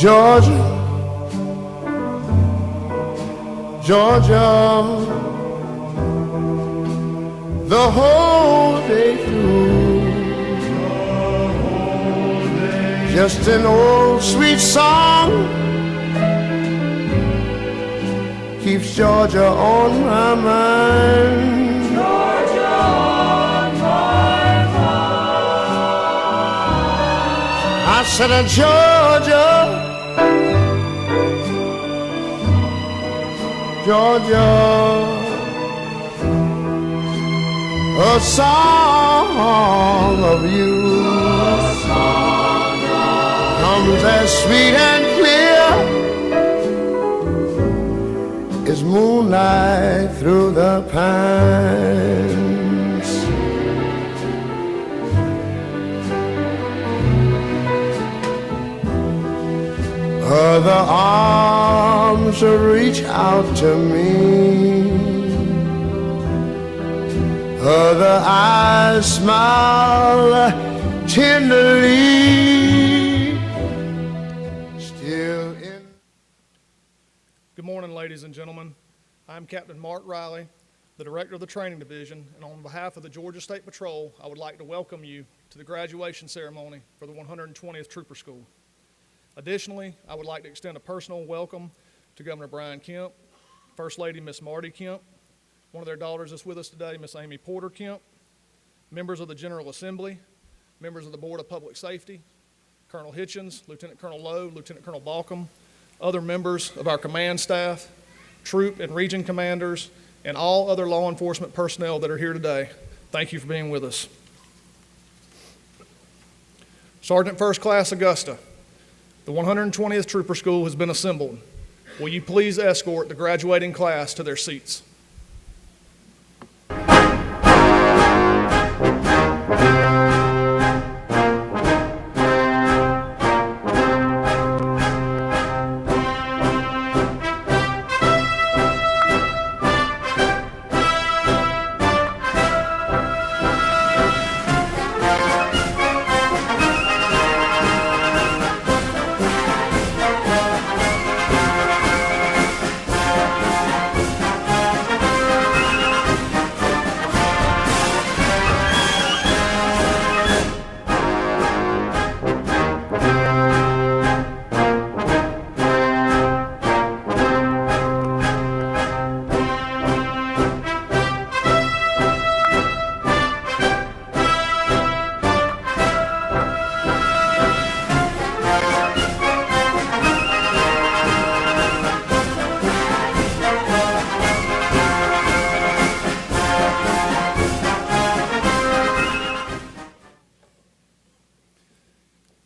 Georgia, Georgia, the whole day through. Just an old sweet song keeps Georgia on my mind. Georgia on my mind. I said, Georgia, Georgia, a song of you comes as sweet and clear as moonlight through the pines. Other arms reach out to me, other eyes smile tenderly. Still in. Good morning, ladies and gentlemen. I'm Captain Mark Riley, the Director of the Training Division, and on behalf of the Georgia State Patrol, I would like to welcome you to the graduation ceremony for the 120th Trooper School. Additionally, I would like to extend a personal welcome to Governor Brian Kemp, First Lady Miss Marty Kemp, one of their daughters is with us today, Miss Amy Porter Kemp, members of the General Assembly, members of the Board of Public Safety, Colonel Hitchens, Lieutenant Colonel Lowe, Lieutenant Colonel Balcom, other members of our command staff, troop and region commanders, and all other law enforcement personnel that are here today. Thank you for being with us. Sergeant First Class Augusta, the 120th Trooper School has been assembled. Will you please escort the graduating class to their seats?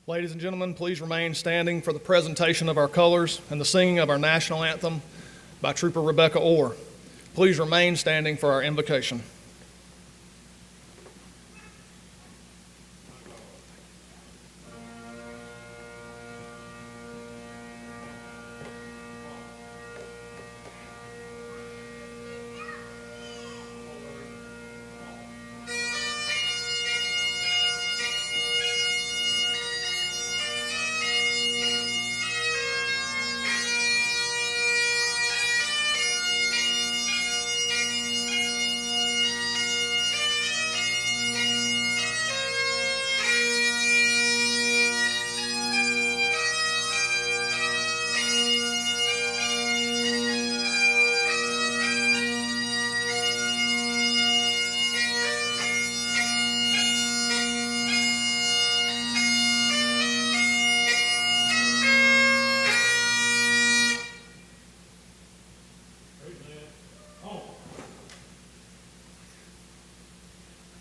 Ladies and gentlemen, please remain standing for the presentation of our colors and the singing of our national anthem by Trooper Rebecca Orr. Please remain standing for our invocation.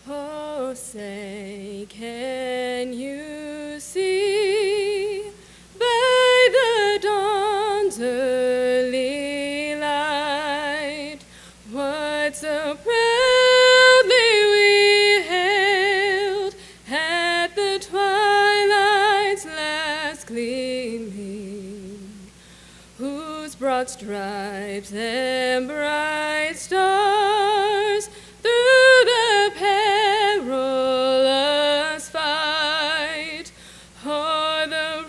Oh, say, can you see by the dawn's early light what so proudly we hailed at the twilight's last gleaming, whose broad stripes and bright stars through the perilous fight o'er the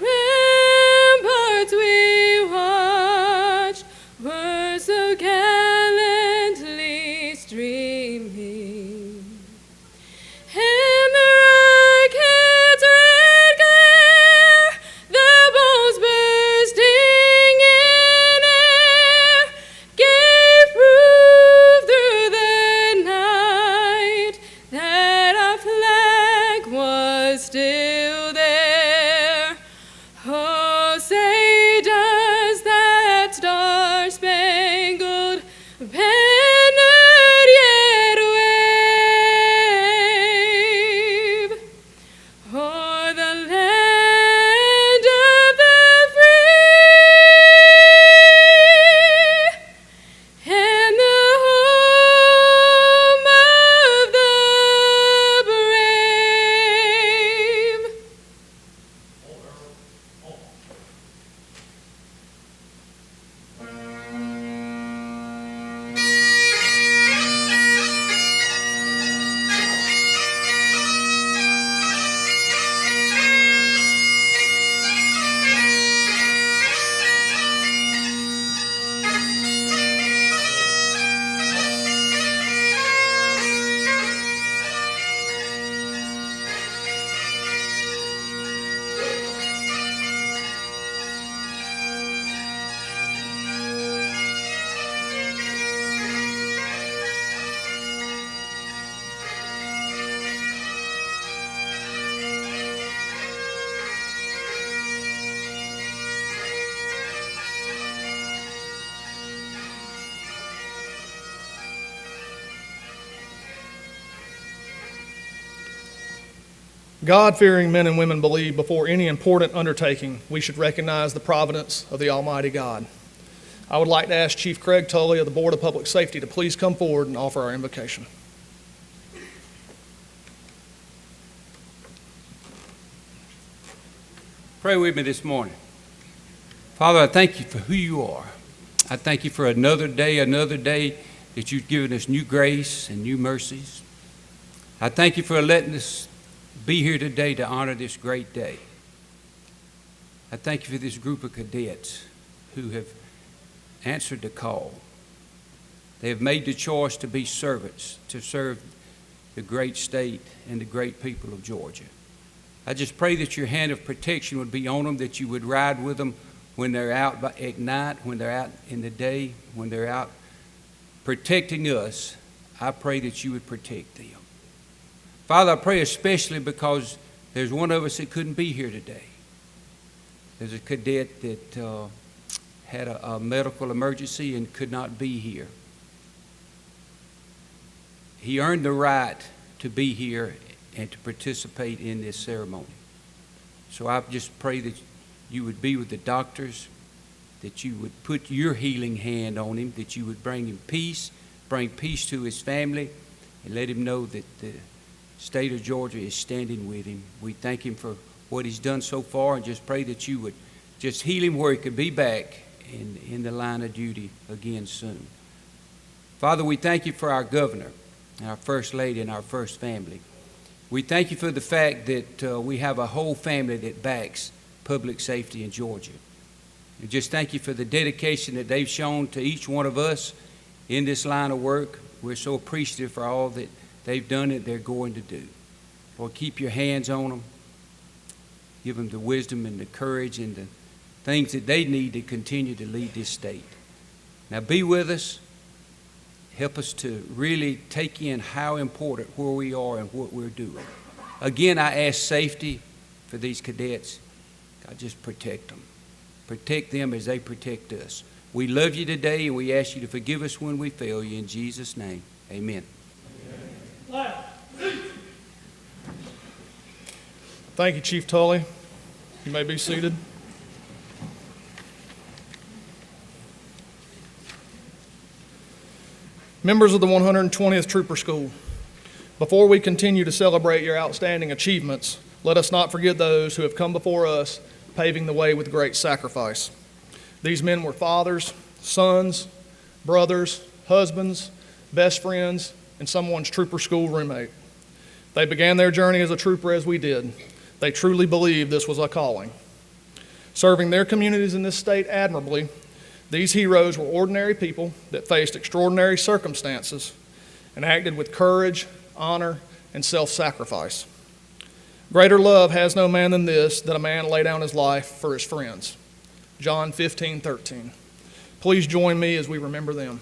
God-fearing men and women believe before any important undertaking, we should recognize the providence of the Almighty God. I would like to ask Chief Craig Tully of the Board of Public Safety to please come forward and offer our invocation. Pray with me this morning. Father, I thank you for who you are. I thank you for another day that you've given us new grace and new mercies. I thank you for letting us be here today to honor this great day. I thank you for this group of cadets who have answered the call. They have made the choice to be servants, to serve the great state and the great people of Georgia. I just pray that your hand of protection would be on them, that you would ride with them when they're out at night, when they're out in the day, when they're out protecting us. I pray that you would protect them. Father, I pray especially because there's one of us that couldn't be here today. There's a cadet that had a medical emergency and could not be here. He earned the right to be here and to participate in this ceremony. So I just pray that you would be with the doctors, that you would put your healing hand on him, that you would bring him peace, bring peace to his family, and let him know that the state of Georgia is standing with him. We thank him for what he's done so far and just pray that you would just heal him where he could be back in the line of duty again soon. Father, we thank you for our governor, our first lady, and our first family. We thank you for the fact that we have a whole family that backs public safety in Georgia. And just thank you for the dedication that they've shown to each one of us in this line of work. We're so appreciative for all that they've done and they're going to do. Lord, keep your hands on them. Give them the wisdom and the courage and the things that they need to continue to lead this state. Now be with us. Help us to really take in how important where we are and what we're doing. Again, I ask safety for these cadets. God, just protect them. Protect them as they protect us. We love you today, and we ask you to forgive us when we fail you. In Jesus' name, amen. Thank you, Chief Tully. You may be seated. Members of the 120th Trooper School, before we continue to celebrate your outstanding achievements, let us not forget those who have come before us, paving the way with great sacrifice. These men were fathers, sons, brothers, husbands, best friends, and someone's trooper school roommate. They began their journey as a trooper as we did. They truly believed this was a calling. Serving their communities in this state admirably, these heroes were ordinary people that faced extraordinary circumstances and acted with courage, honor, and self-sacrifice. Greater love has no man than this, that a man lay down his life for his friends. John 15:13. Please join me as we remember them.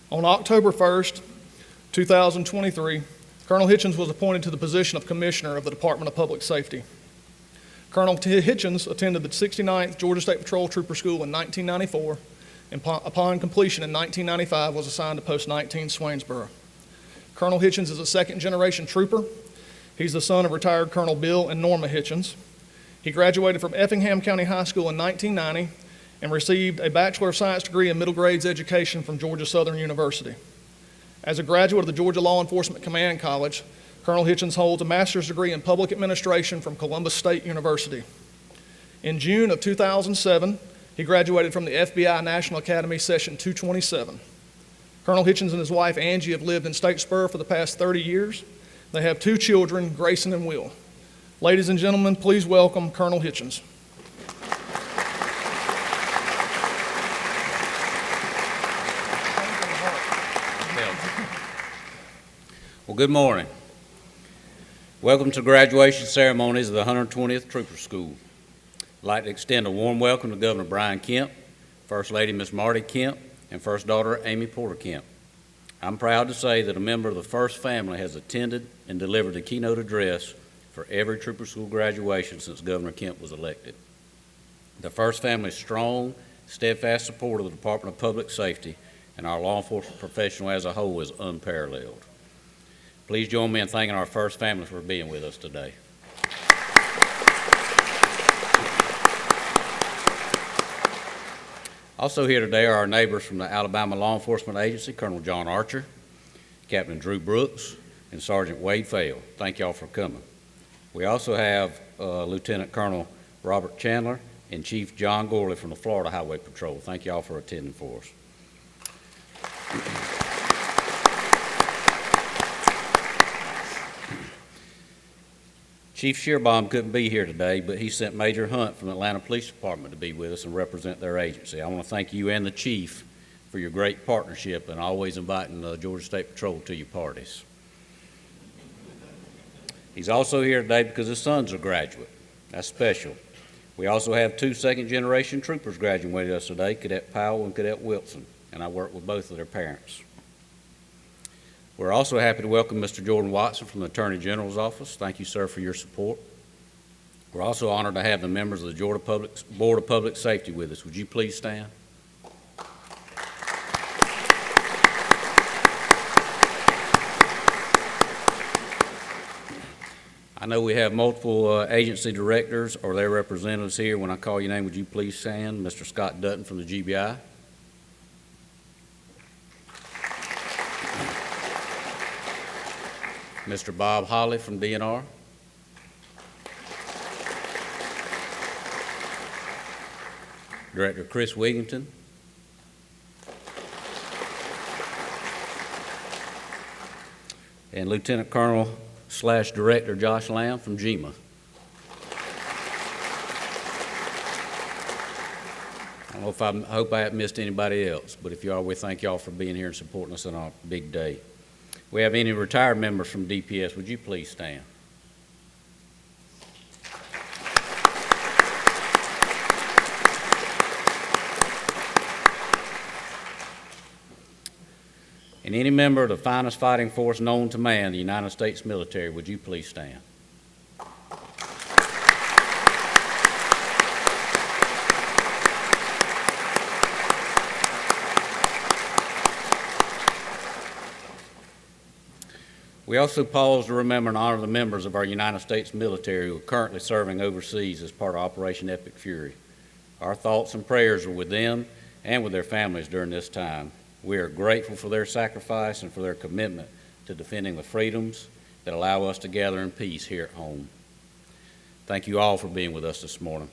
On October 1st, 2023, Colonel Hitchens was appointed to the position of Commissioner of the Department of Public Safety. Colonel Hitchens attended the 69th Georgia State Patrol Trooper School in 1994, and upon completion in 1995 was assigned to Post 19 Swainsboro. Colonel Hitchens is a second-generation trooper. He's the son of retired Colonel Bill and Norma Hitchens. He graduated from Effingham County High School in 1990 and received a Bachelor of Science degree in middle grades education from Georgia Southern University. As a graduate of the Georgia Law Enforcement Command College, Colonel Hitchens holds a master's degree in public administration from Columbus State University. In June of 2007, he graduated from the FBI National Academy Session 227. Colonel Hitchens and his wife Angie have lived in Statesboro for the past 30 years. They have 2 children, Grayson and Will. Ladies and gentlemen, please welcome Colonel Hitchens. Well, good morning. Welcome to graduation ceremonies of the 120th Trooper School. I'd like to extend a warm welcome to Governor Brian Kemp, First Lady Miss Marty Kemp, and First Daughter Amy Porter Kemp. I'm proud to say that a member of the First family has attended and delivered the keynote address for every Trooper School graduation since Governor Kemp was elected. The First family's strong, steadfast support of the Department of Public Safety and our law enforcement professional as a whole is unparalleled. Please join me in thanking our First family for being with us today. Also here today are our neighbors from the Alabama Law Enforcement Agency, Colonel John Archer, Captain Drew Brooks, and Sergeant Wade Fail. Thank y'all for coming. We also have Lieutenant Colonel Robert Chandler and Chief John Gorley from the Florida Highway Patrol. Thank y'all for attending for us. Chief Shearbaum couldn't be here today, but he sent Major Hunt from the Atlanta Police Department to be with us and represent their agency. I want to thank you and the Chief for your great partnership and always inviting the Georgia State Patrol to your parties. He's also here today because his son's a graduate. That's special. We also have 2 second-generation troopers graduating with us today, Cadet Powell and Cadet Wilson, and I work with both of their parents. We're also happy to welcome Mr. Jordan Watson from the Attorney General's Office. Thank you, sir, for your support. We're also honored to have the members of the Georgia Board of Public Safety with us. Would you please stand? I know we have multiple agency directors or their representatives here. When I call your name, would you please stand? Mr. Scott Dutton from the GBI. Mr. Bob Holly from DNR. Director Chris Wigington. And Lieutenant Colonel / Director Josh Lamb from GEMA. I don't know if I hope I haven't missed anybody else, but if you are, we thank y'all for being here and supporting us on our big day. We have any retired members from DPS. Would you please stand? And any member of the finest fighting force known to man, the United States military, would you please stand? We also pause to remember and honor the members of our United States military who are currently serving overseas as part of Operation Epic Fury. Our thoughts and prayers are with them and with their families during this time. We are grateful for their sacrifice and for their commitment to defending the freedoms that allow us to gather in peace here at home. Thank you all for being with us this morning.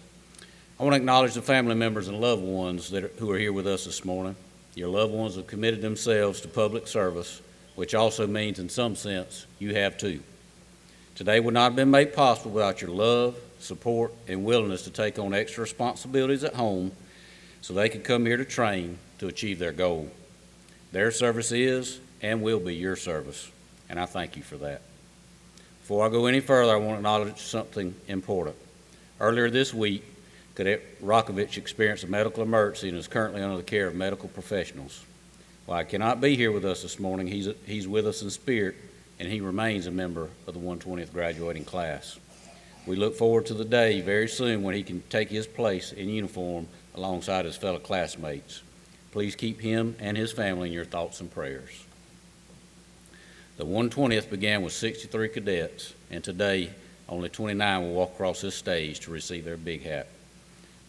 I want to acknowledge the family members and loved ones who are here with us this morning. Your loved ones have committed themselves to public service, which also means, in some sense, you have too. Today would not have been made possible without your love, support, and willingness to take on extra responsibilities at home so they could come here to train to achieve their goal. Their service is and will be your service, and I thank you for that. Before I go any further, I want to acknowledge something important. Earlier this week, Cadet Rokovich experienced a medical emergency and is currently under the care of medical professionals. While he cannot be here with us this morning, he's with us in spirit, and he remains a member of the 120th graduating class. We look forward to the day very soon when he can take his place in uniform alongside his fellow classmates. Please keep him and his family in your thoughts and prayers. The 120th began with 63 cadets, and today only 29 will walk across this stage to receive their big hat.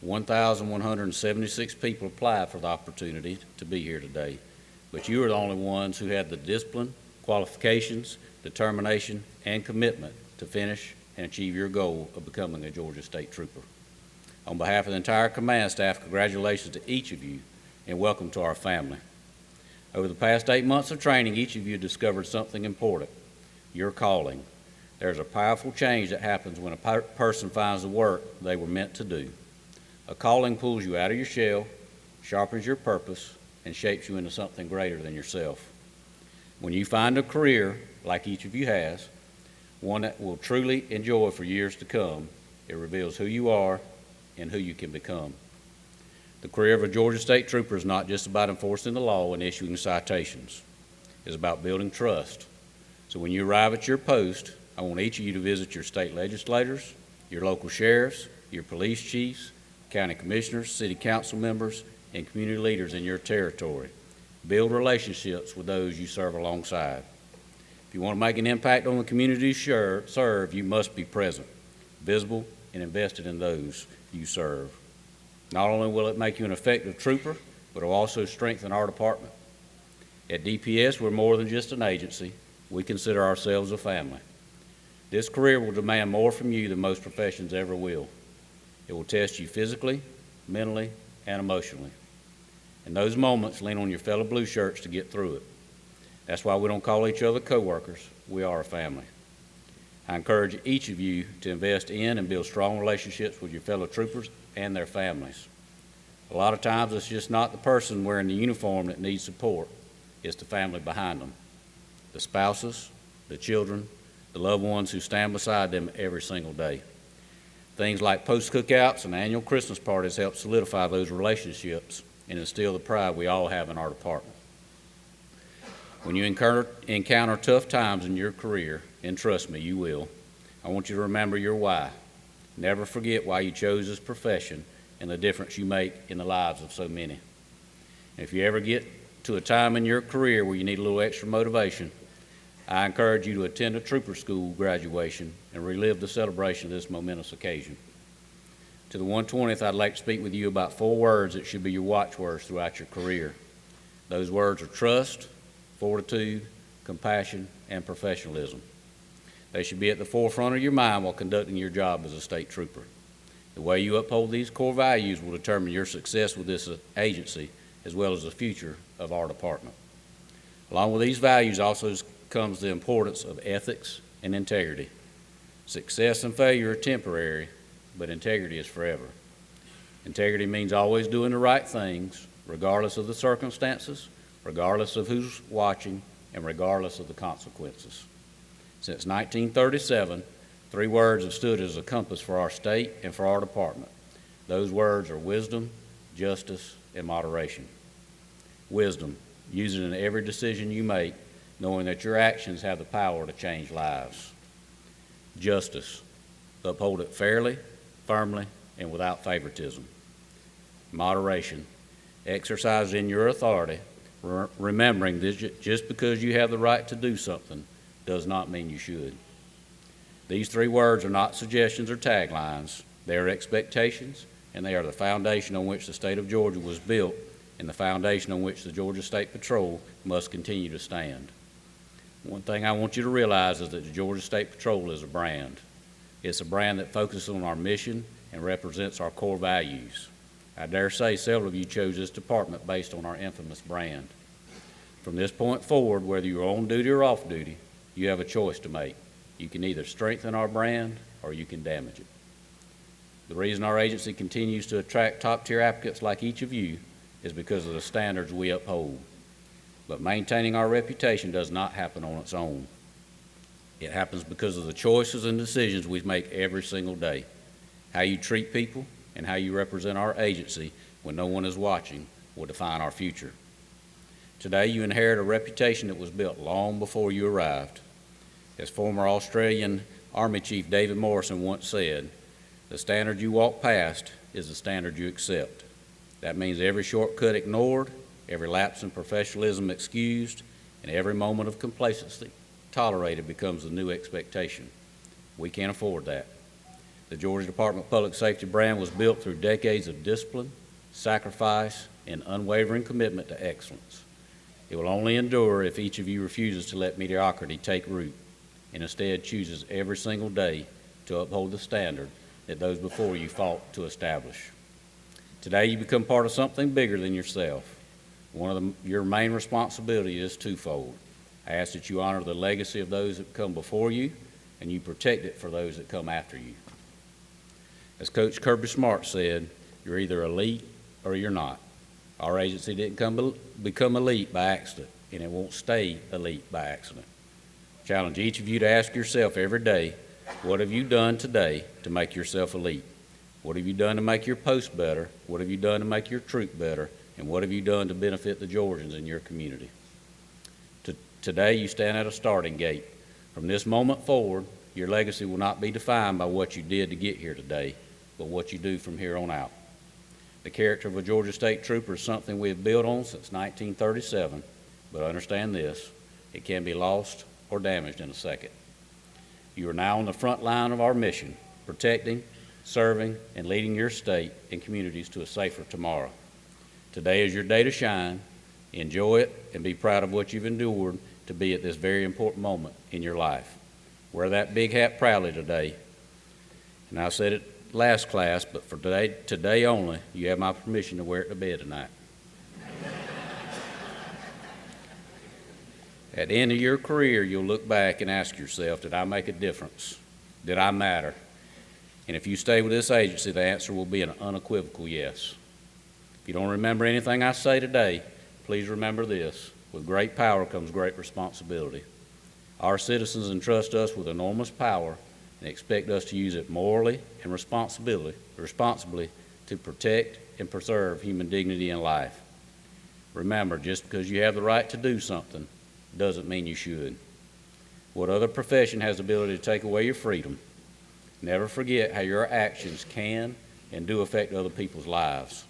1,176 people applied for the opportunity to be here today, but you are the only ones who had the discipline, qualifications, determination, and commitment to finish and achieve your goal of becoming a Georgia State Trooper. On behalf of the entire command staff, congratulations to each of you and welcome to our family. Over the past 8 months of training, each of you discovered something important, your calling. There's a powerful change that happens when a person finds the work they were meant to do. A calling pulls you out of your shell, sharpens your purpose, and shapes you into something greater than yourself. When you find a career, like each of you has, one that will truly enjoy for years to come, it reveals who you are and who you can become. The career of a Georgia State Trooper is not just about enforcing the law and issuing citations. It's about building trust. So when you arrive at your post, I want each of you to visit your state legislators, your local sheriffs, your police chiefs, county commissioners, city council members, and community leaders in your territory. Build relationships with those you serve alongside. If you want to make an impact on the community you serve, you must be present, visible, and invested in those you serve. Not only will it make you an effective trooper, but it will also strengthen our department. At DPS, we're more than just an agency. We consider ourselves a family. This career will demand more from you than most professions ever will. It will test you physically, mentally, and emotionally. In those moments, lean on your fellow blue shirts to get through it. That's why we don't call each other coworkers. We are a family. I encourage each of you to invest in and build strong relationships with your fellow troopers and their families. A lot of times it's just not the person wearing the uniform that needs support, it's the family behind them. The spouses, the children, the loved ones who stand beside them every single day. Things like post-cookouts and annual Christmas parties help solidify those relationships and instill the pride we all have in our department. When you encounter tough times in your career, and trust me, you will, I want you to remember your why. Never forget why you chose this profession and the difference you make in the lives of so many. And if you ever get to a time in your career where you need a little extra motivation, I encourage you to attend a trooper school graduation and relive the celebration of this momentous occasion. To the 120th, I'd like to speak with you about 4 words that should be your watchwords throughout your career. Those words are trust, fortitude, compassion, and professionalism. They should be at the forefront of your mind while conducting your job as a state trooper. The way you uphold these core values will determine your success with this agency as well as the future of our department. Along with these values also comes the importance of ethics and integrity. Success and failure are temporary, but integrity is forever. Integrity means always doing the right things, regardless of the circumstances, regardless of who's watching, and regardless of the consequences. Since 1937, 3 words have stood as a compass for our state and for our department. Those words are wisdom, justice, and moderation. Wisdom, use it in every decision you make, knowing that your actions have the power to change lives. Justice, uphold it fairly, firmly, and without favoritism. Moderation, exercise in your authority, remembering that just because you have the right to do something does not mean you should. These 3 words are not suggestions or taglines. They are expectations, and they are the foundation on which the state of Georgia was built and the foundation on which the Georgia State Patrol must continue to stand. One thing I want you to realize is that the Georgia State Patrol is a brand. It's a brand that focuses on our mission and represents our core values. I dare say several of you chose this department based on our infamous brand. From this point forward, whether you're on duty or off duty, you have a choice to make. You can either strengthen our brand or you can damage it. The reason our agency continues to attract top-tier applicants like each of you is because of the standards we uphold. But maintaining our reputation does not happen on its own. It happens because of the choices and decisions we make every single day. How you treat people and how you represent our agency when no one is watching will define our future. Today, you inherit a reputation that was built long before you arrived. As former Australian Army Chief David Morrison once said, "The standard you walk past is the standard you accept." That means every shortcut ignored, every lapse in professionalism excused, and every moment of complacency tolerated becomes the new expectation. We can't afford that. The Georgia Department of Public Safety brand was built through decades of discipline, sacrifice, and unwavering commitment to excellence. It will only endure if each of you refuses to let mediocrity take root and instead chooses every single day to uphold the standard that those before you fought to establish. Today, you become part of something bigger than yourself. Your main responsibility is twofold. I ask that you honor the legacy of those that come before you, and you protect it for those that come after you. As Coach Kirby Smart said, you're either elite or you're not. Our agency didn't become elite by accident, and it won't stay elite by accident. Challenge each of you to ask yourself every day, what have you done today to make yourself elite? What have you done to make your post better? What have you done to make your troop better? And what have you done to benefit the Georgians in your community? Today, you stand at a starting gate. From this moment forward, your legacy will not be defined by what you did to get here today, but what you do from here on out. The character of a Georgia State Trooper is something we have built on since 1937, but understand this, it can be lost or damaged in a second. You are now on the front line of our mission, protecting, serving, and leading your state and communities to a safer tomorrow. Today is your day to shine. Enjoy it and be proud of what you've endured to be at this very important moment in your life. Wear that big hat proudly today. And I said it last class, but for today only, you have my permission to wear it to bed tonight. At the end of your career, you'll look back and ask yourself, did I make a difference? Did I matter? And if you stay with this agency, the answer will be an unequivocal yes. If you don't remember anything I say today, please remember this. With great power comes great responsibility. Our citizens entrust us with enormous power and expect us to use it morally and responsibly to protect and preserve human dignity and life. Remember, just because you have the right to do something doesn't mean you should. What other profession has the ability to take away your freedom? Never forget how your actions can and do affect other people's lives.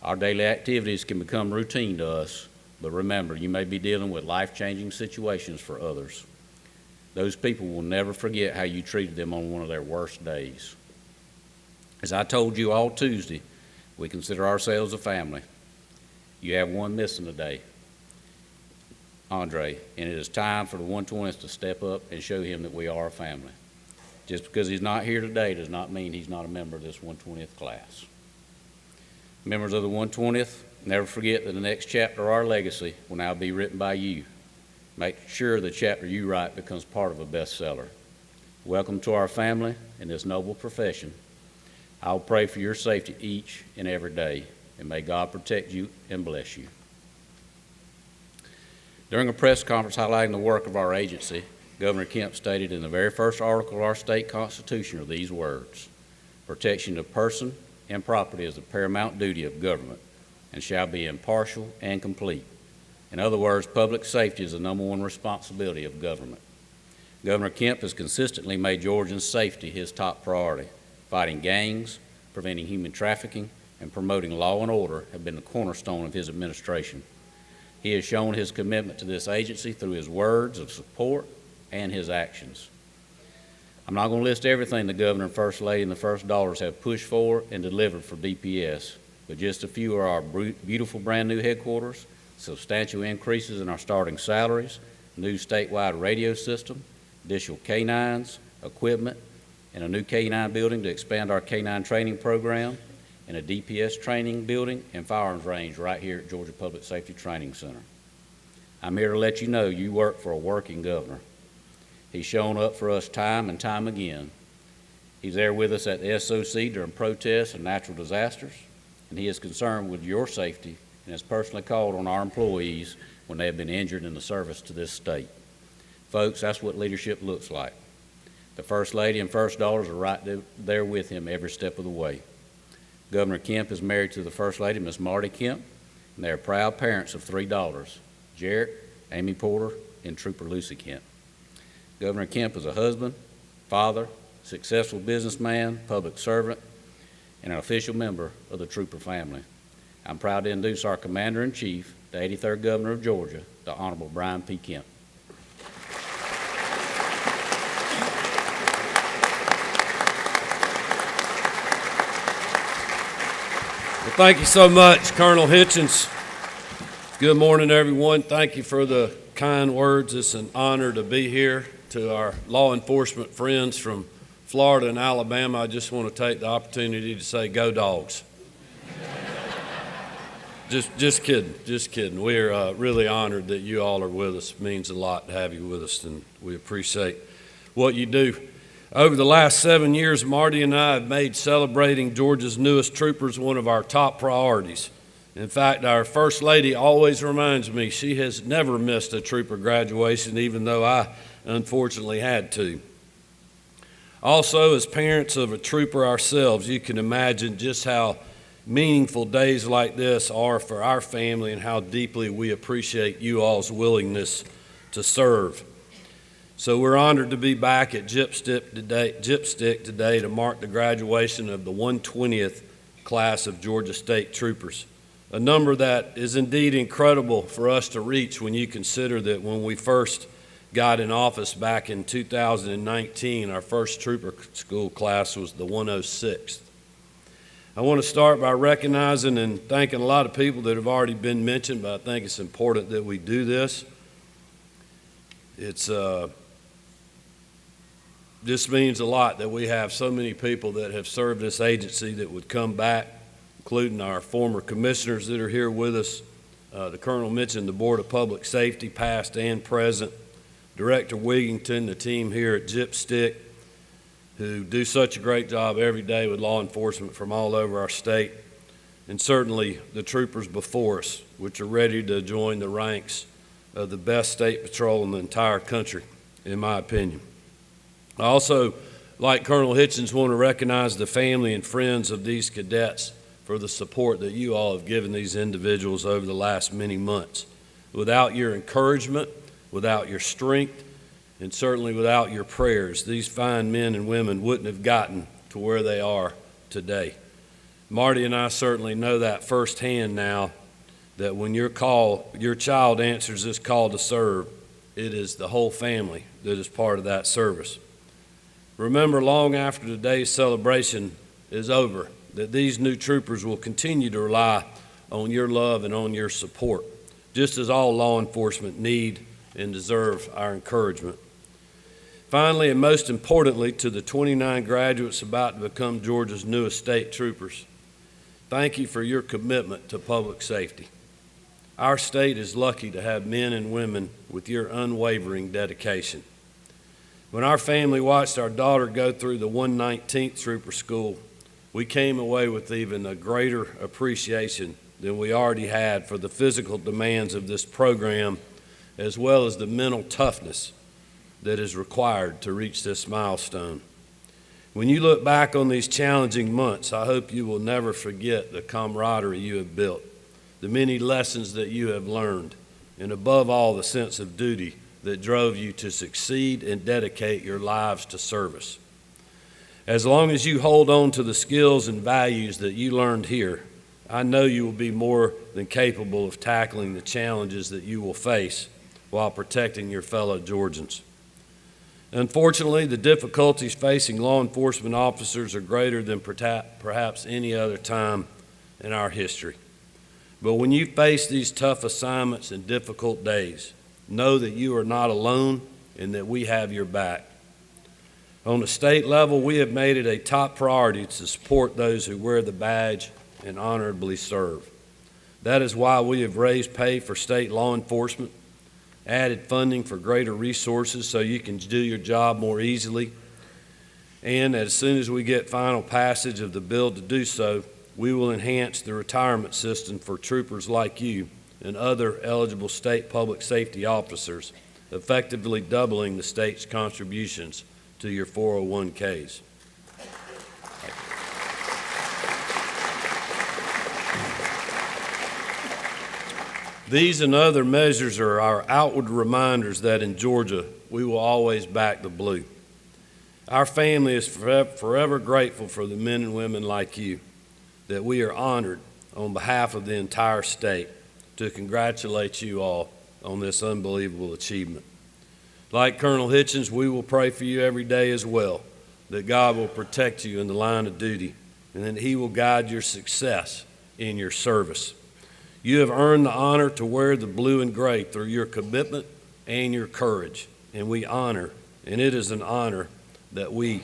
Our daily activities can become routine to us, but remember, you may be dealing with life-changing situations for others. Those people will never forget how you treated them on one of their worst days. As I told you all Tuesday, we consider ourselves a family. You have one missing today, Andre, and it is time for the 120th to step up and show him that we are a family. Just because he's not here today does not mean he's not a member of this 120th class. Members of the 120th, never forget that the next chapter of our legacy will now be written by you. Make sure the chapter you write becomes part of a bestseller. Welcome to our family in this noble profession. I'll pray for your safety each and every day, and may God protect you and bless you. During a press conference highlighting the work of our agency, Governor Kemp stated in the very first article of our state constitution are these words: protection of person and property is the paramount duty of government and shall be impartial and complete. In other words, public safety is the number one responsibility of government. Governor Kemp has consistently made Georgians' safety his top priority. Fighting gangs, preventing human trafficking, and promoting law and order have been the cornerstone of his administration. He has shown his commitment to this agency through his words of support and his actions. I'm not going to list everything the Governor and First Lady and the First Daughters have pushed for and delivered for DPS, but just a few are our beautiful brand new headquarters, substantial increases in our starting salaries, new statewide radio system, additional K-9s, equipment, and a new K-9 building to expand our K-9 training program, and a DPS training building and firearms range right here at Georgia Public Safety Training Center. I'm here to let you know you work for a working governor. He's shown up for us time and time again. He's there with us at the SOC during protests and natural disasters, and he is concerned with your safety and has personally called on our employees when they have been injured in the service to this state. Folks, that's what leadership looks like. The First Lady and First Daughters are right there with him every step of the way. Governor Kemp is married to the First Lady, Miss Marty Kemp, and they are proud parents of 3 daughters, Jarrett, Amy Porter, and Trooper Lucy Kemp. Governor Kemp is a husband, father, successful businessman, public servant, and an official member of the Trooper family. I'm proud to introduce our Commander-in-Chief, the 83rd Governor of Georgia, the Honorable Brian P. Kemp. Well, thank you so much, Colonel Hitchens. Good morning, everyone. Thank you for the kind words. It's an honor to be here. To our law enforcement friends from Florida and Alabama, I just want to take the opportunity to say, go Dogs. Just kidding. We're really honored that you all are with us. It means a lot to have you with us, and we appreciate what you do. Over the last 7 years, Marty and I have made celebrating Georgia's newest troopers one of our top priorities. In fact, our First Lady always reminds me she has never missed a trooper graduation, even though I unfortunately had to. Also, as parents of a trooper ourselves, you can imagine just how meaningful days like this are for our family and how deeply we appreciate you all's willingness to serve. So we're honored to be back at Gypstick today to mark the graduation of the 120th class of Georgia State Troopers, a number that is indeed incredible for us to reach when you consider that when we first got in office back in 2019, our first trooper school class was the 106th. I want to start by recognizing and thanking a lot of people that have already been mentioned, but I think it's important that we do this. This means a lot that we have so many people that have served this agency that would come back, including our former commissioners that are here with us. The Colonel mentioned the Board of Public Safety, past and present, Director Wigington, the team here at Gypstick, who do such a great job every day with law enforcement from all over our state, and certainly the troopers before us, which are ready to join the ranks of the best state patrol in the entire country, in my opinion. I also, like Colonel Hitchens, want to recognize the family and friends of these cadets for the support that you all have given these individuals over the last many months. Without your encouragement, without your strength, and certainly without your prayers, these fine men and women wouldn't have gotten to where they are today. Marty and I certainly know that firsthand now, that when your child answers this call to serve, it is the whole family that is part of that service. Remember, long after today's celebration is over, that these new troopers will continue to rely on your love and on your support, just as all law enforcement need and deserve our encouragement. Finally, and most importantly, to the 29 graduates about to become Georgia's newest state troopers, thank you for your commitment to public safety. Our state is lucky to have men and women with your unwavering dedication. When our family watched our daughter go through the 119th Trooper School, we came away with even a greater appreciation than we already had for the physical demands of this program, as well as the mental toughness that is required to reach this milestone. When you look back on these challenging months, I hope you will never forget the camaraderie you have built, the many lessons that you have learned, and above all, the sense of duty that drove you to succeed and dedicate your lives to service. As long as you hold on to the skills and values that you learned here, I know you will be more than capable of tackling the challenges that you will face while protecting your fellow Georgians. Unfortunately, the difficulties facing law enforcement officers are greater than perhaps any other time in our history. But when you face these tough assignments and difficult days, know that you are not alone and that we have your back. On the state level, we have made it a top priority to support those who wear the badge and honorably serve. That is why we have raised pay for state law enforcement, added funding for greater resources so you can do your job more easily, and as soon as we get final passage of the bill to do so, we will enhance the retirement system for troopers like you and other eligible state public safety officers, effectively doubling the state's contributions to your 401ks. These and other measures are our outward reminders that in Georgia, we will always back the blue. Our family is forever grateful for the men and women like you, that we are honored on behalf of the entire state to congratulate you all on this unbelievable achievement. Like Colonel Hitchens, we will pray for you every day as well, that God will protect you in the line of duty and that He will guide your success in your service. You have earned the honor to wear the blue and gray through your commitment and your courage, and we honor, and it is an honor that we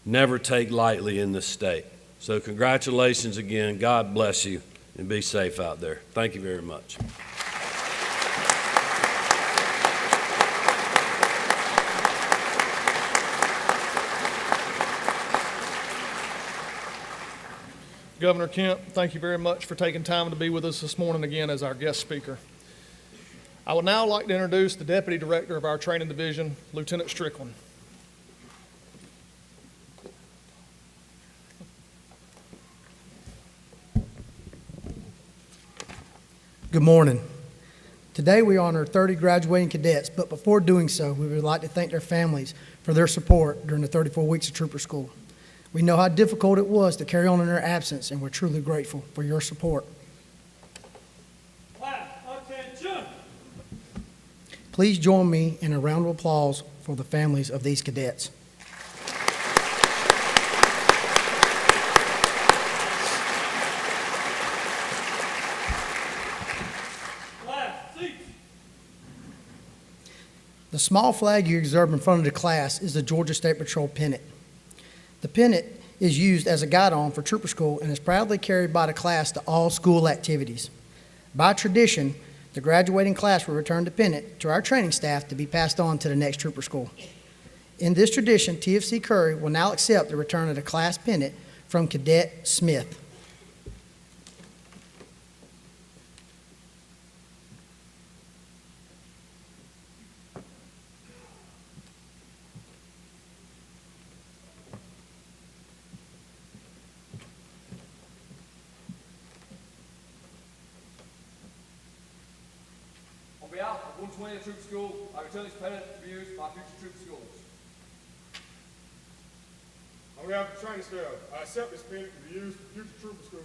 never take lightly in this state. So congratulations again. God bless you, and be safe out there. Thank you very much. Governor Kemp, thank you very much for taking time to be with us this morning again as our guest speaker. I would now like to introduce the Deputy Director of our Training Division, Lieutenant Strickland. Good morning. Today we honor 30 graduating cadets, but before doing so, we would like to thank their families for their support during the 34 weeks of Trooper School. We know how difficult it was to carry on in their absence, and we're truly grateful for your support. Class, attention! Please join me in a round of applause for the families of these cadets. The small flag you observe in front of the class is the Georgia State Patrol pennant. The pennant is used as a guide-on for Trooper School and is proudly carried by the class to all school activities. By tradition, the graduating class will return the pennant to our training staff to be passed on to the next Trooper School. In this tradition, TFC Curry will now accept the return of the class pennant from Cadet Smith. On behalf of 120th Troop School, I return this pennant for use by future troop schools. On behalf of the training staff, I accept this pennant to be used for future trooper schools.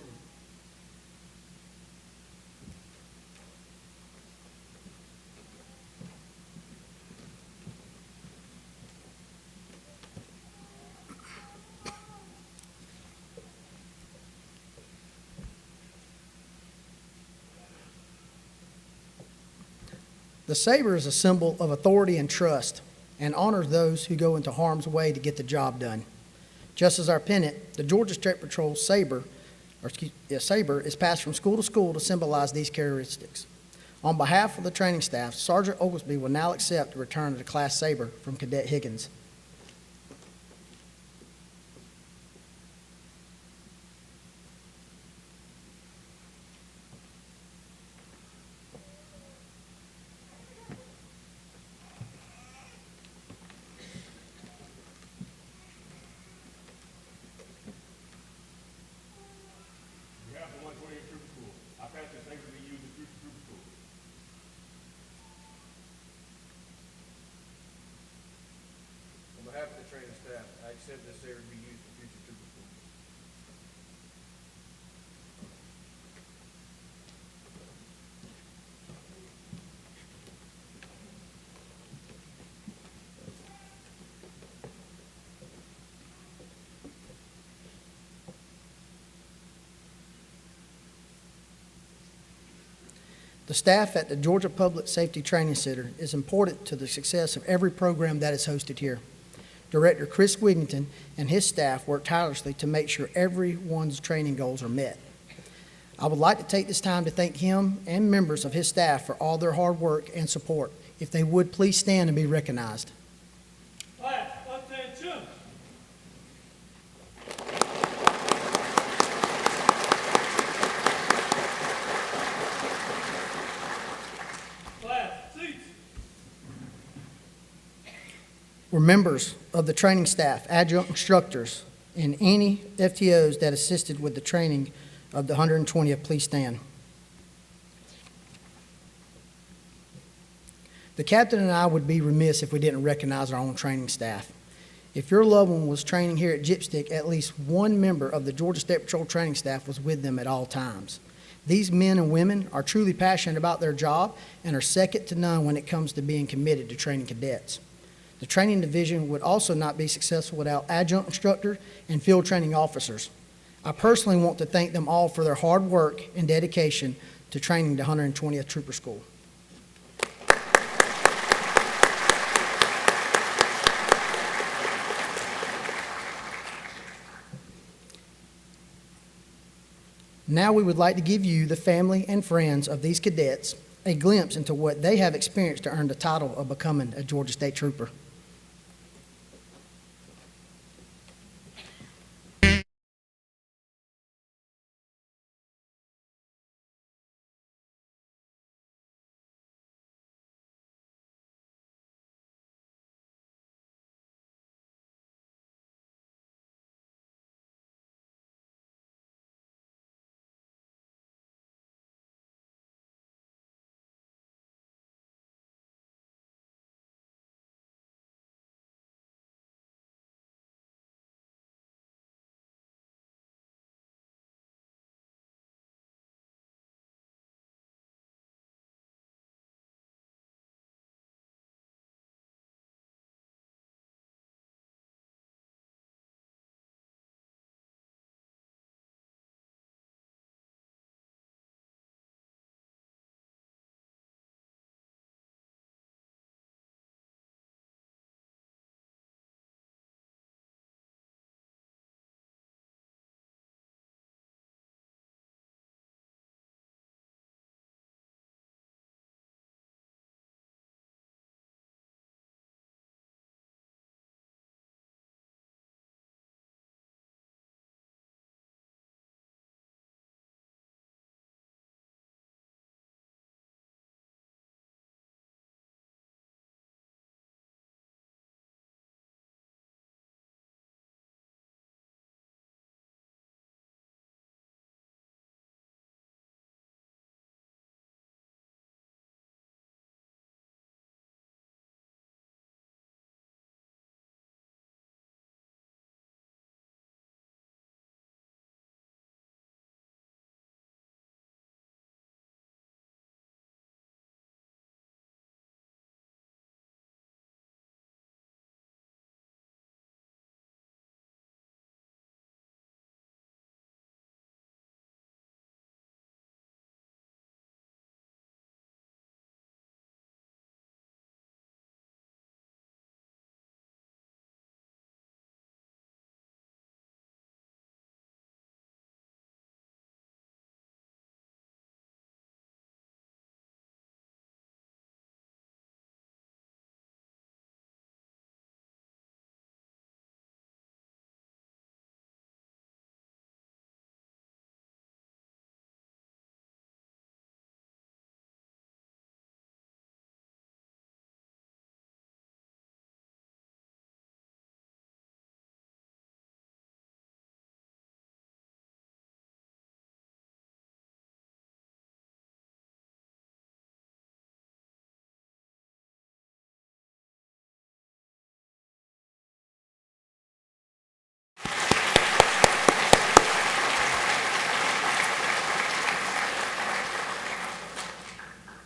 The saber is a symbol of authority and trust and honors those who go into harm's way to get the job done. Just as our pennant, the Georgia State Patrol saber is passed from school to school to symbolize these characteristics. On behalf of the training staff, Sergeant Oglesby will now accept the return of the class saber from Cadet Higgins. On behalf of 120th Troop School, I pass this saber to be used in future troop schools. On behalf of the training staff, I accept this saber to be used for future troop schools. The staff at the Georgia Public Safety Training Center is important to the success of every program that is hosted here. Director Chris Wigington and his staff work tirelessly to make sure everyone's training goals are met. I would like to take this time to thank him and members of his staff for all their hard work and support. If they would, please stand and be recognized. Class, attention! Class, seats! Were members of the training staff, adjunct instructors, and any FTOs that assisted with the training of the 120th, please stand. The captain and I would be remiss if we didn't recognize our own training staff. If your loved one was training here at Gypstick, at least one member of the Georgia State Patrol training staff was with them at all times. These men and women are truly passionate about their job and are second to none when it comes to being committed to training cadets. The training division would also not be successful without adjunct instructor and field training officers. I personally want to thank them all for their hard work and dedication to training the 120th Trooper School. Now we would like to give you, the family and friends of these cadets, a glimpse into what they have experienced to earn the title of becoming a Georgia State Trooper.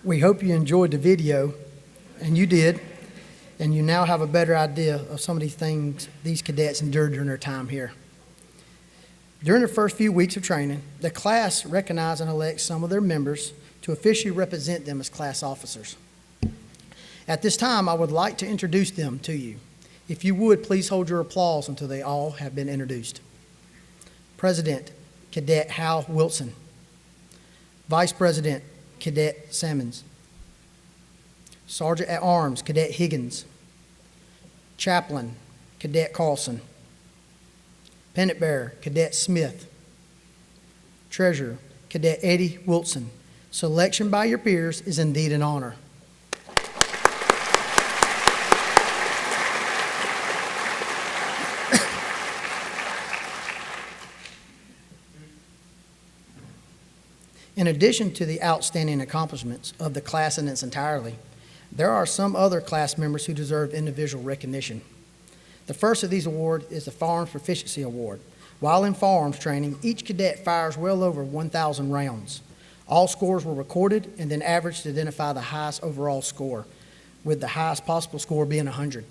We hope you enjoyed the video, and you did, and you now have a better idea of some of these things these cadets endured during their time here. During the first few weeks of training, the class recognized and elects some of their members to officially represent them as class officers. At this time, I would like to introduce them to you. If you would, please hold your applause until they all have been introduced. President, Cadet Hal Wilson. Vice President, Cadet Simmons. Sergeant at Arms, Cadet Higgins. Chaplain, Cadet Carlson. Pennant Bearer, Cadet Smith. Treasurer, Cadet Eddie Wilson. Selection by your peers is indeed an honor. In addition to the outstanding accomplishments of the class in its entirety, There are some other class members who deserve individual recognition. The first of these awards is the Firearms Proficiency Award. While in firearms training, each cadet fires well over 1,000 rounds. All scores were recorded and then averaged to identify the highest overall score, with the highest possible score being 100.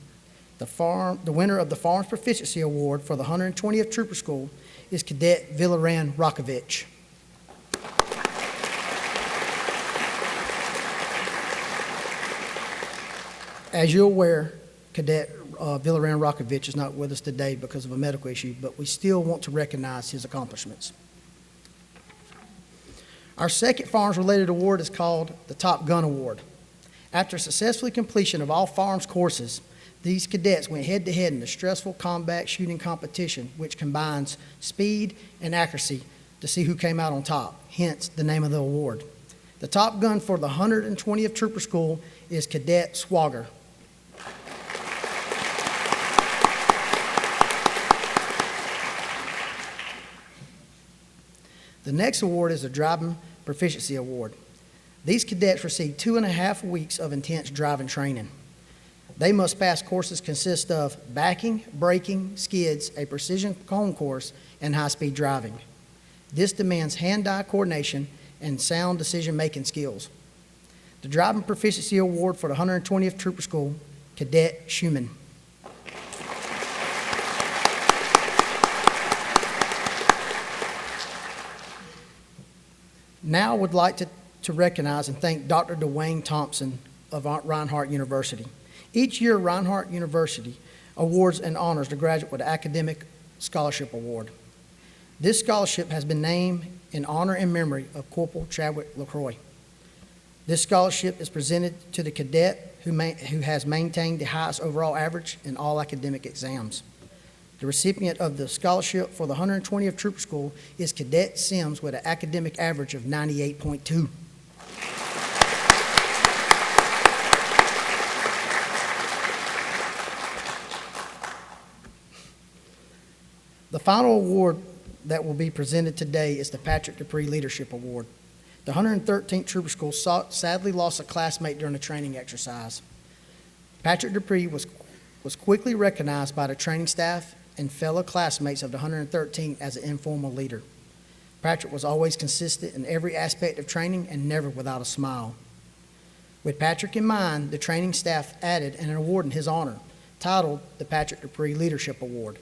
The winner of the Firearms Proficiency Award for the 120th Trooper School is Cadet Villaran Rakovich. As you're aware, Cadet Villaran Rakovich is not with us today because of a medical issue, but we still want to recognize his accomplishments. Our second firearms-related award is called the Top Gun Award. After successfully completion of all firearms courses, these cadets went head-to-head in a stressful combat shooting competition, which combines speed and accuracy to see who came out on top, hence the name of the award. The top gun for the 120th Trooper School is Cadet Swagger. The next award is the Driving Proficiency Award. These cadets receive 2.5 weeks of intense driving training. They must pass courses consist of backing, braking, skids, a precision cone course, and high-speed driving. This demands hand-eye coordination and sound decision-making skills. The Driving Proficiency Award for the 120th Trooper School, Cadet Schumann. Now I would like to recognize and thank Dr. Dwayne Thompson of Reinhardt University. Each year, Reinhardt University awards and honors the graduate with the Academic Scholarship Award. This scholarship has been named in honor and memory of Corporal Chadwick LaCroix. This scholarship is presented to the cadet who has maintained the highest overall average in all academic exams. The recipient of the scholarship for the 120th Trooper School is Cadet Sims with an academic average of 98.2. The final award that will be presented today is the Patrick Dupree Leadership Award. The 113th Trooper School sadly lost a classmate during a training exercise. Patrick Dupree was quickly recognized by the training staff and fellow classmates of the 113 as an informal leader. Patrick was always consistent in every aspect of training and never without a smile. With Patrick in mind, the training staff added an award in his honor, titled the Patrick Dupree Leadership Award.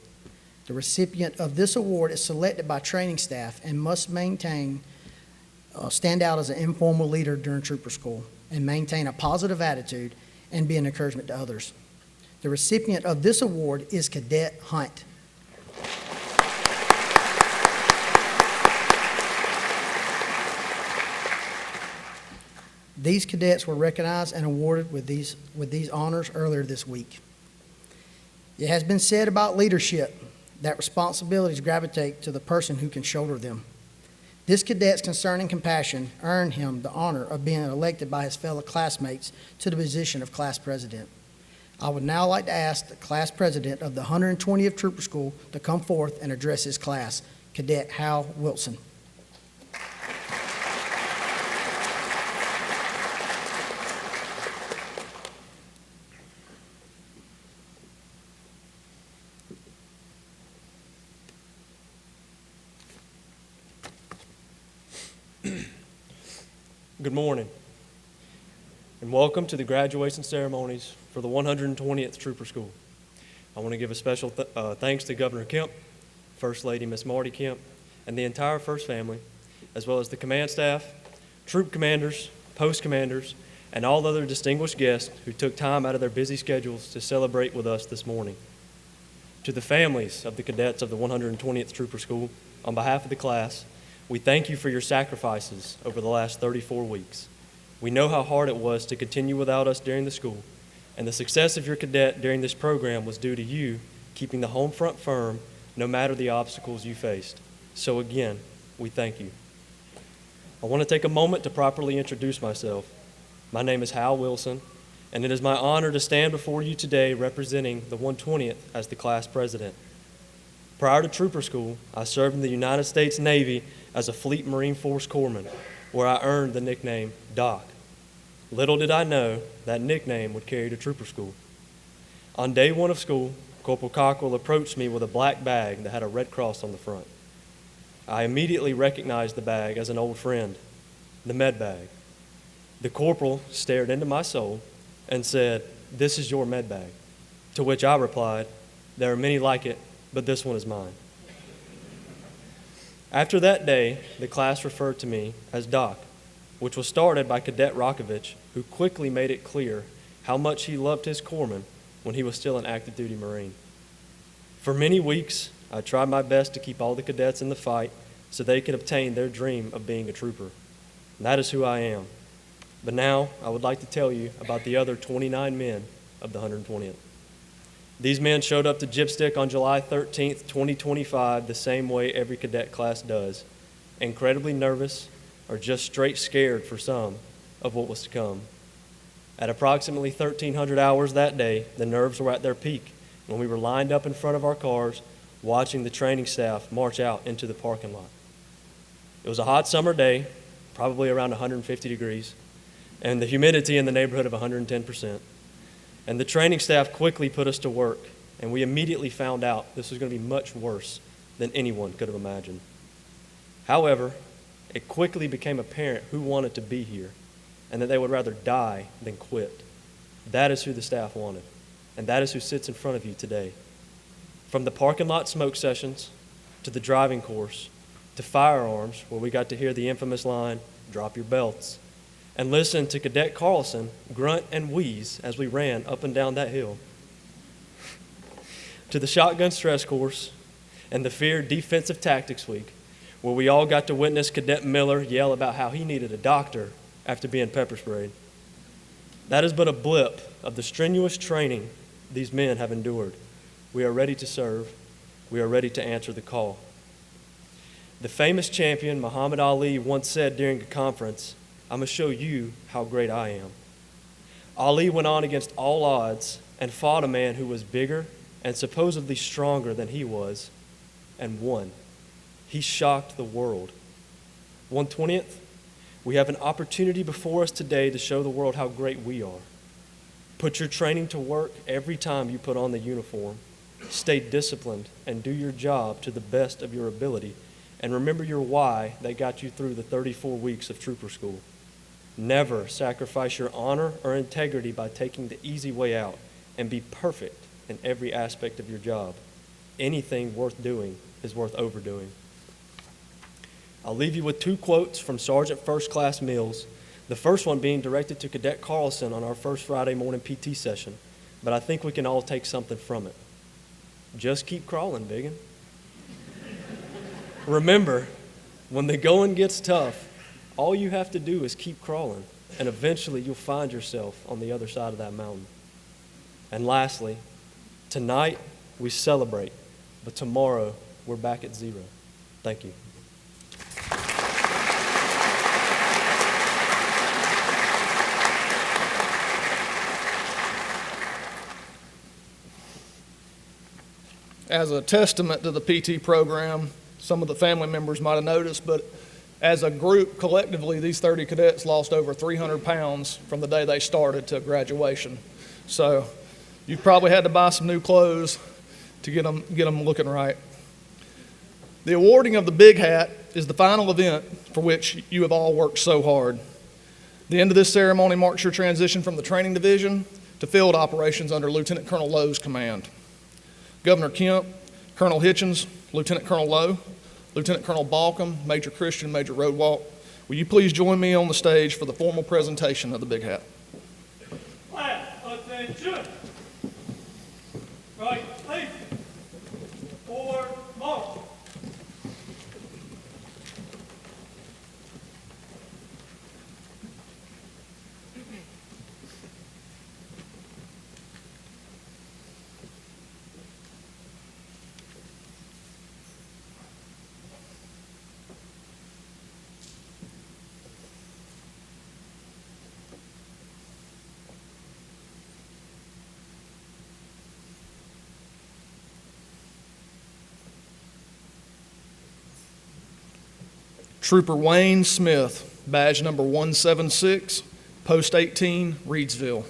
The recipient of this award is selected by training staff and must stand out as an informal leader during Trooper School and maintain a positive attitude and be an encouragement to others. The recipient of this award is Cadet Hunt. These cadets were recognized and awarded with these honors earlier this week. It has been said about leadership that responsibilities gravitate to the person who can shoulder them. This cadet's concern and compassion earned him the honor of being elected by his fellow classmates to the position of class president. I would now like to ask the class president of the 120th Trooper School to come forth and address his class, Cadet Hal Wilson. Good morning, and welcome to the graduation ceremonies for the 120th Trooper School. I want to give a special thanks to Governor Kemp, First Lady Miss Marty Kemp, and the entire First family, as well as the command staff, troop commanders, post commanders, and all other distinguished guests who took time out of their busy schedules to celebrate with us this morning. To the families of the cadets of the 120th Trooper School, on behalf of the class, we thank you for your sacrifices over the last 34 weeks. We know how hard it was to continue without us during the school, and the success of your cadet during this program was due to you keeping the home front firm no matter the obstacles you faced. So again, we thank you. I want to take a moment to properly introduce myself. My name is Hal Wilson, and it is my honor to stand before you today representing the 120th as the class president. Prior to Trooper School, I served in the United States Navy as a Fleet Marine Force Corpsman, where I earned the nickname Doc. Little did I know that nickname would carry to trooper school. On day one of school, Corporal Cockrell approached me with a black bag that had a red cross on the front. I immediately recognized the bag as an old friend, the med bag. The corporal stared into my soul and said, "This is your med bag." To which I replied, "There are many like it, but this one is mine." After that day, the class referred to me as Doc, which was started by Cadet Rokovich, who quickly made it clear how much he loved his corpsman when he was still an active duty Marine. For many weeks, I tried my best to keep all the cadets in the fight so they could obtain their dream of being a trooper. And that is who I am. But now, I would like to tell you about the other 29 men of the 120th. These men showed up to Gypstick on July 13th, 2025, the same way every cadet class does, incredibly nervous or just straight scared for some of what was to come. At approximately 1300 hours that day, the nerves were at their peak when we were lined up in front of our cars watching the training staff march out into the parking lot. It was a hot summer day, probably around 150 degrees, and the humidity in the neighborhood of 110%. And the training staff quickly put us to work, and we immediately found out this was going to be much worse than anyone could have imagined. However, it quickly became apparent who wanted to be here and that they would rather die than quit. That is who the staff wanted, and that is who sits in front of you today. From the parking lot smoke sessions to the driving course to firearms, where we got to hear the infamous line, "Drop your belts," and listen to Cadet Carlson grunt and wheeze as we ran up and down that hill, to the shotgun stress course and the feared defensive tactics week, where we all got to witness Cadet Miller yell about how he needed a doctor after being pepper sprayed. That is but a blip of the strenuous training these men have endured. We are ready to serve. We are ready to answer the call. The famous champion Muhammad Ali once said during a conference, "I'm going to show you how great I am." Ali went on against all odds and fought a man who was bigger and supposedly stronger than he was, and won. He shocked the world. 120th, we have an opportunity before us today to show the world how great we are. Put your training to work every time you put on the uniform. Stay disciplined and do your job to the best of your ability, and remember your why that got you through the 34 weeks of trooper school. Never sacrifice your honor or integrity by taking the easy way out, and be perfect in every aspect of your job. Anything worth doing is worth overdoing. I'll leave you with two quotes from Sergeant First Class Mills, the first one being directed to Cadet Carlson on our first Friday morning PT session, but I think we can all take something from it. Just keep crawling, biggin'. Remember, when the going gets tough, all you have to do is keep crawling, and eventually you'll find yourself on the other side of that mountain. And lastly, tonight we celebrate, but tomorrow we're back at zero. Thank you. As a testament to the PT program, some of the family members might have noticed, but as a group, collectively, these 30 cadets lost over 300 pounds from the day they started to graduation. So you probably had to buy some new clothes to get them looking right. The awarding of the Big Hat is the final event for which you have all worked so hard. The end of this ceremony marks your transition from the training division to field operations under Lieutenant Colonel Lowe's command. Governor Kemp, Colonel Hitchens, Lieutenant Colonel Lowe, Lieutenant Colonel Balcom, Major Christian, Major Roadwalk, will you please join me on the stage for the formal presentation of the Big Hat? Class, attention. Right, please. Forward, march. Trooper Wayne Smith, badge number 176, Post 18, Reedsville.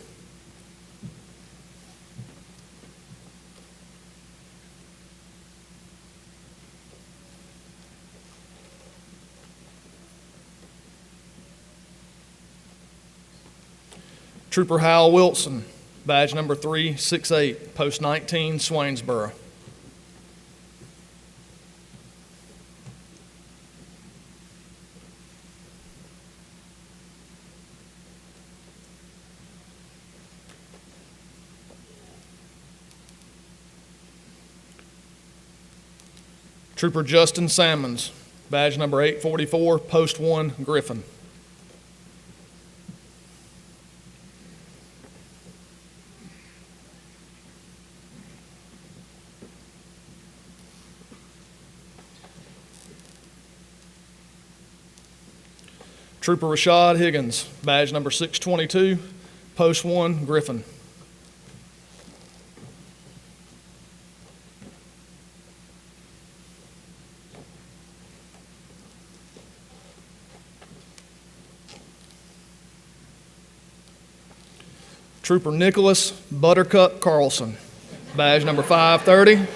Trooper Hal Wilson, badge number 368, Post 19, Swainsboro. Trooper Justin Sammons, badge number 844, Post 1, Griffin. Trooper Rashad Higgins, badge number 622, Post 1, Griffin. Trooper Nicholas Buttercup Carlson, badge number 530,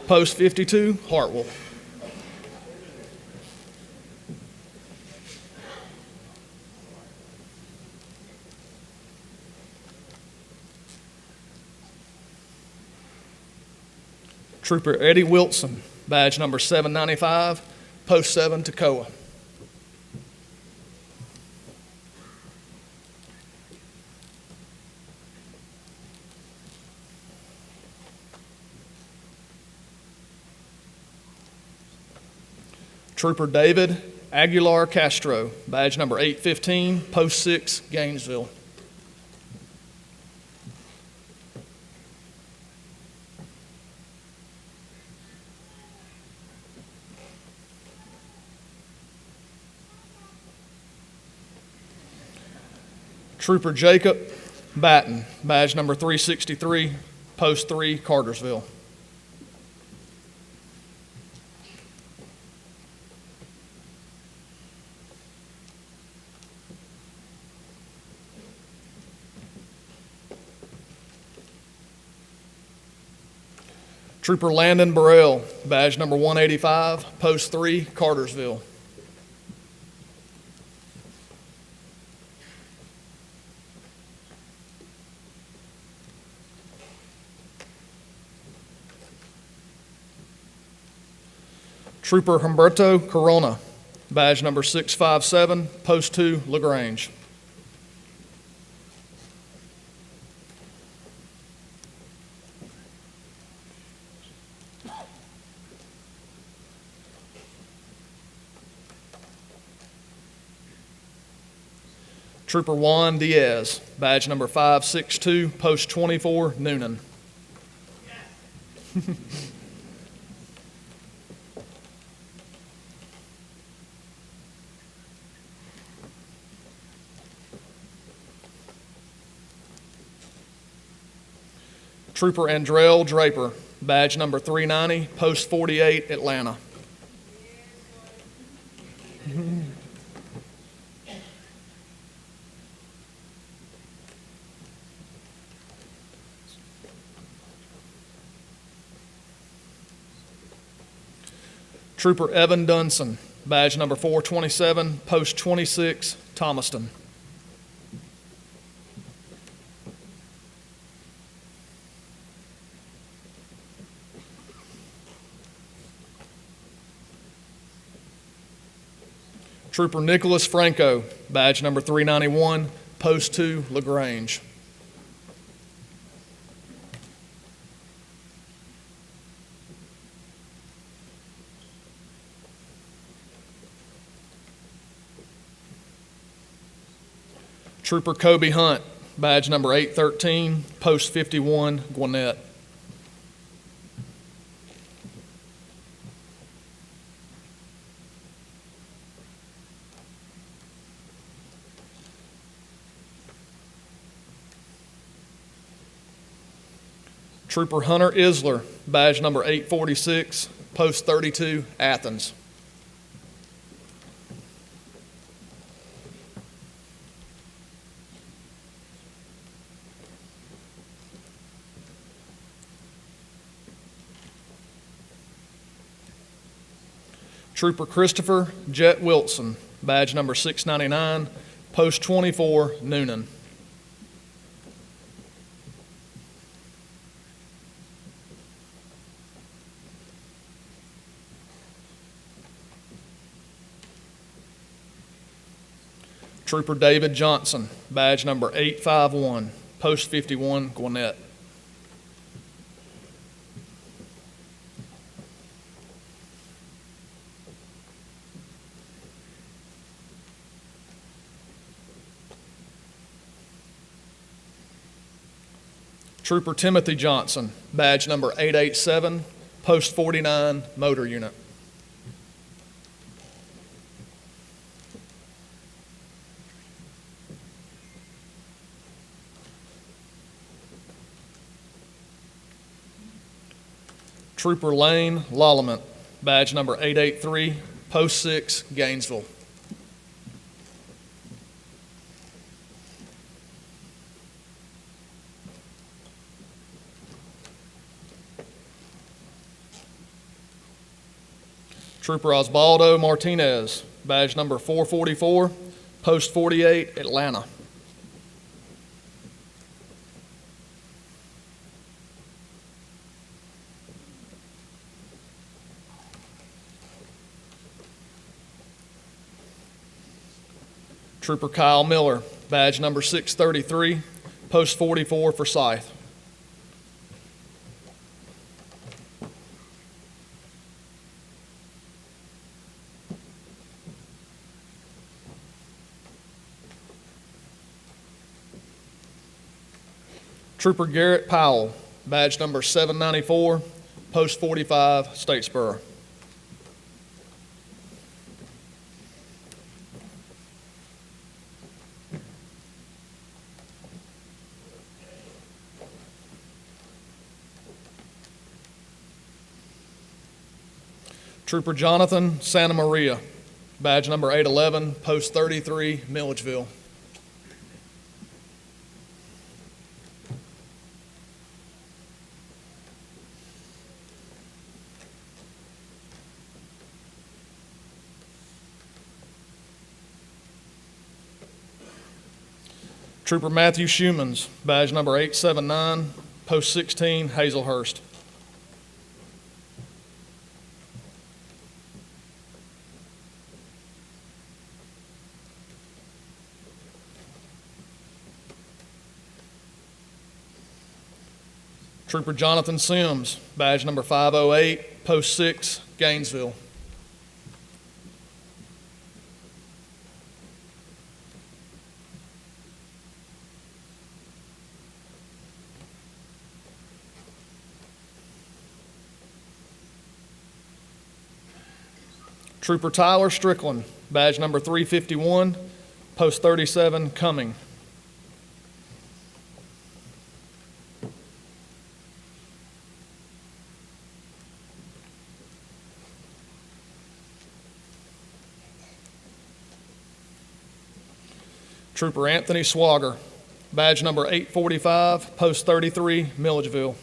Post 52, Hartwell. Trooper Eddie Wilson, badge number 795, Post 7, Toccoa. Trooper David Aguilar Castro, badge number 815, Post 6, Gainesville. Trooper Jacob Batten, badge number 363, Post 3, Cartersville. Trooper Landon Burrell, badge number 185, Post 3, Cartersville. Trooper Humberto Corona, badge number 657, Post 2, LaGrange. Trooper Juan Diaz, badge number 562, Post 24, Noonan. Trooper Andrell Draper, badge number 390, Post 48, Atlanta. Trooper Evan Dunson, badge number 427, Post 26, Thomaston. Trooper Nicholas Franco, badge number 391, Post 2, LaGrange. Trooper Kobe Hunt, badge number 813, Post 51, Gwinnett. Trooper Hunter Isler, badge number 846, Post 32, Athens. Trooper Christopher Jet Wilson, badge number 699, post 24, Noonan. Trooper David Johnson, badge number 851, post 51, Gwinnett. Trooper Timothy Johnson, badge number 887, post 49, Motor Unit. Trooper Lane Lallemand, badge number 883, post 6, Gainesville. Trooper Osvaldo Martinez, badge number 444, post 48, Atlanta. Trooper Kyle Miller, badge number 633, post 44, Forsyth. Trooper Garrett Powell, badge number 794, post 45, Statesboro. Trooper Jonathan Santa Maria, badge number 811, post 33, Milledgeville. Trooper Matthew Schumans, badge number 879, post 16, Hazelhurst. Trooper Jonathan Sims, badge number 508, post 6, Gainesville. Trooper Tyler Strickland, badge number 351, post 37, Cumming. Trooper Anthony Swagger, badge number 845, post 33, Milledgeville.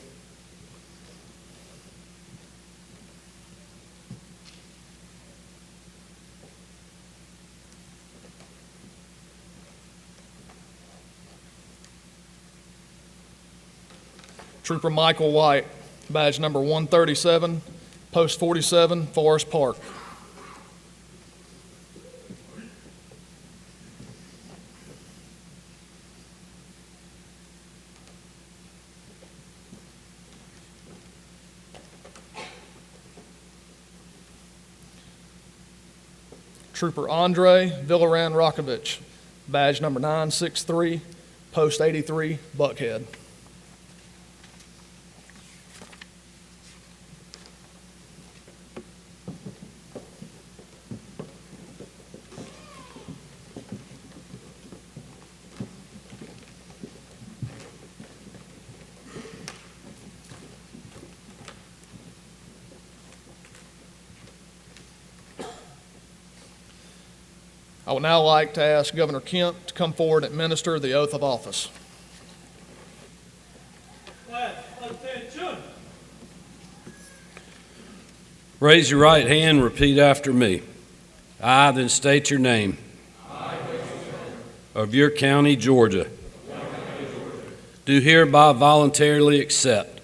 Trooper Michael White, badge number 137, post 47, Forest Park. Trooper Andre Villaran Rokovich, badge number 963, post 83, Buckhead. I would now like to ask Governor Kemp to come forward and administer the oath of office. Class, attention. Raise your right hand and repeat after me. I, then state your name. Of your county, Georgia. Do hereby voluntarily accept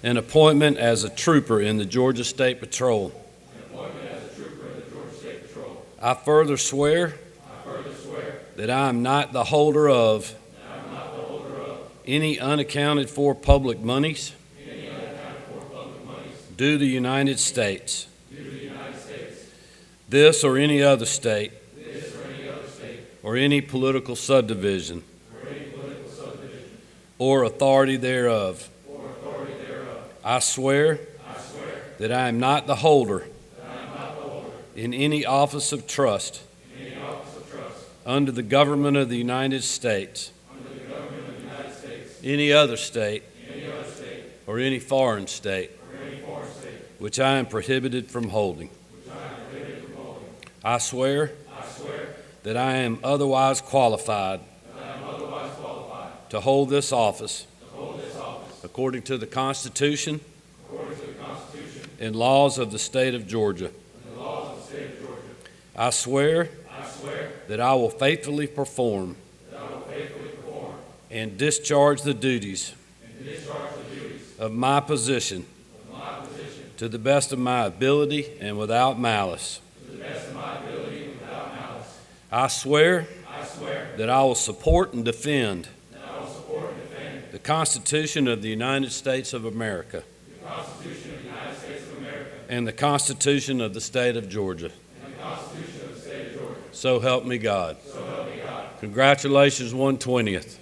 an appointment as a trooper in the Georgia State Patrol. I further swear that I am not the holder of any unaccounted for public monies due the United States, this or any other state, or any political subdivision, or authority thereof. I swear that I am not the holder in any office of trust under the government of the United States, any other state, or any foreign state, which I am prohibited from holding. I swear that I am otherwise qualified to hold this office according to the Constitution and laws of the state of Georgia. I swear that I will faithfully perform and discharge the duties of my position to the best of my ability and without malice. I swear that I will support and defend the Constitution of the United States of America and the Constitution of the state of Georgia. So help me God. Congratulations, 120th.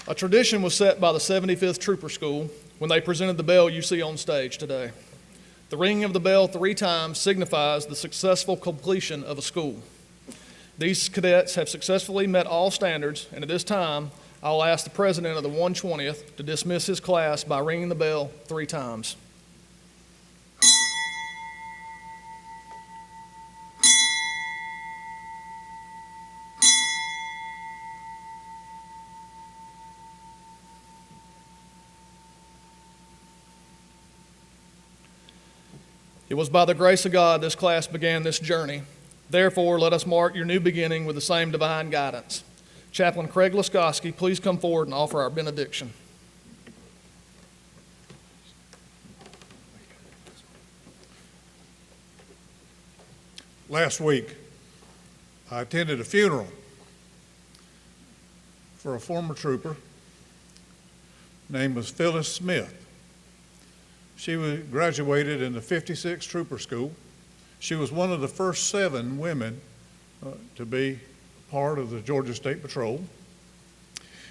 A tradition was set by the 75th Trooper School when they presented the bell you see on stage today. The ringing of the bell 3 times signifies the successful completion of a school. These cadets have successfully met all standards, and at this time, I'll ask the president of the 120th to dismiss his class by ringing the bell 3 times. It was by the grace of God this class began this journey. Therefore, let us mark your new beginning with the same divine guidance. Chaplain Craig Laskoski, please come forward and offer our benediction. Last week, I attended a funeral for a former trooper. Name was Phyllis Smith. She graduated in the 56th Trooper School. She was one of the first 7 women to be part of the Georgia State Patrol.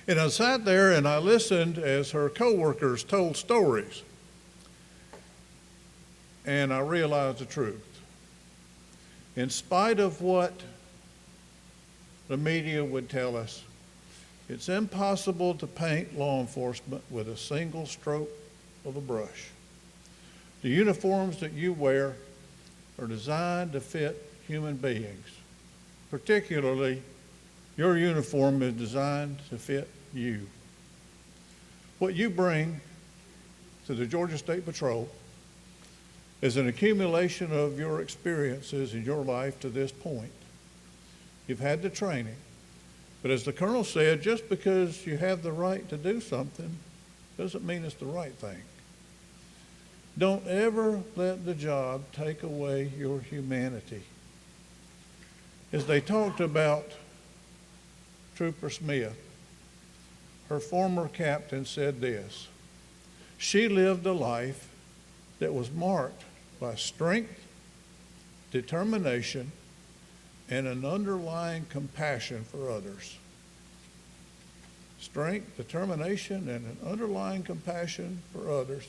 And I sat there and I listened as her coworkers told stories. And I realized the truth. In spite of what the media would tell us, it's impossible to paint law enforcement with a single stroke of a brush. The uniforms that you wear are designed to fit human beings. Particularly, your uniform is designed to fit you. What you bring to the Georgia State Patrol is an accumulation of your experiences in your life to this point. You've had the training, but as the colonel said, just because you have the right to do something doesn't mean it's the right thing. Don't ever let the job take away your humanity. As they talked about Trooper Smith, her former captain said this: she lived a life that was marked by strength, determination, and an underlying compassion for others. Strength, determination, and an underlying compassion for others.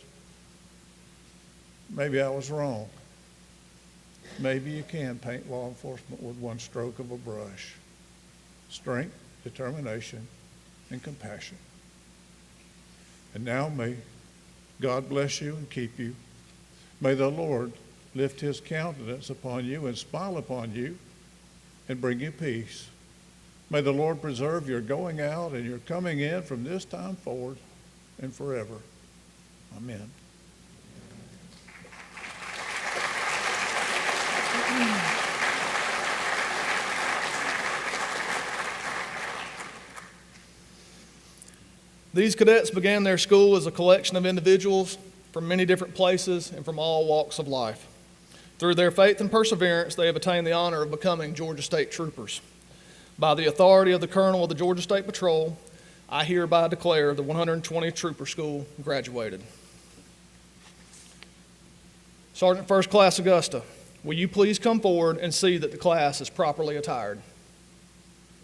Maybe I was wrong. Maybe you can paint law enforcement with one stroke of a brush. Strength, determination, and compassion. And now may God bless you and keep you. May the Lord lift his countenance upon you and smile upon you and bring you peace. May the Lord preserve your going out and your coming in from this time forward and forever. Amen. These cadets began their school as a collection of individuals from many different places and from all walks of life. Through their faith and perseverance, they have attained the honor of becoming Georgia State Troopers. By the authority of the Colonel of the Georgia State Patrol, I hereby declare the 120th Trooper School graduated. Sergeant First Class Augusta, will you please come forward and see that the class is properly attired?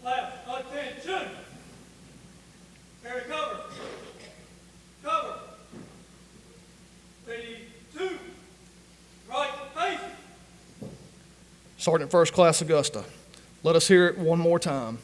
Class, attention. Carry cover. Cover. Ready, 2. Right, face. Sergeant First Class Augusta, let us hear it one more time.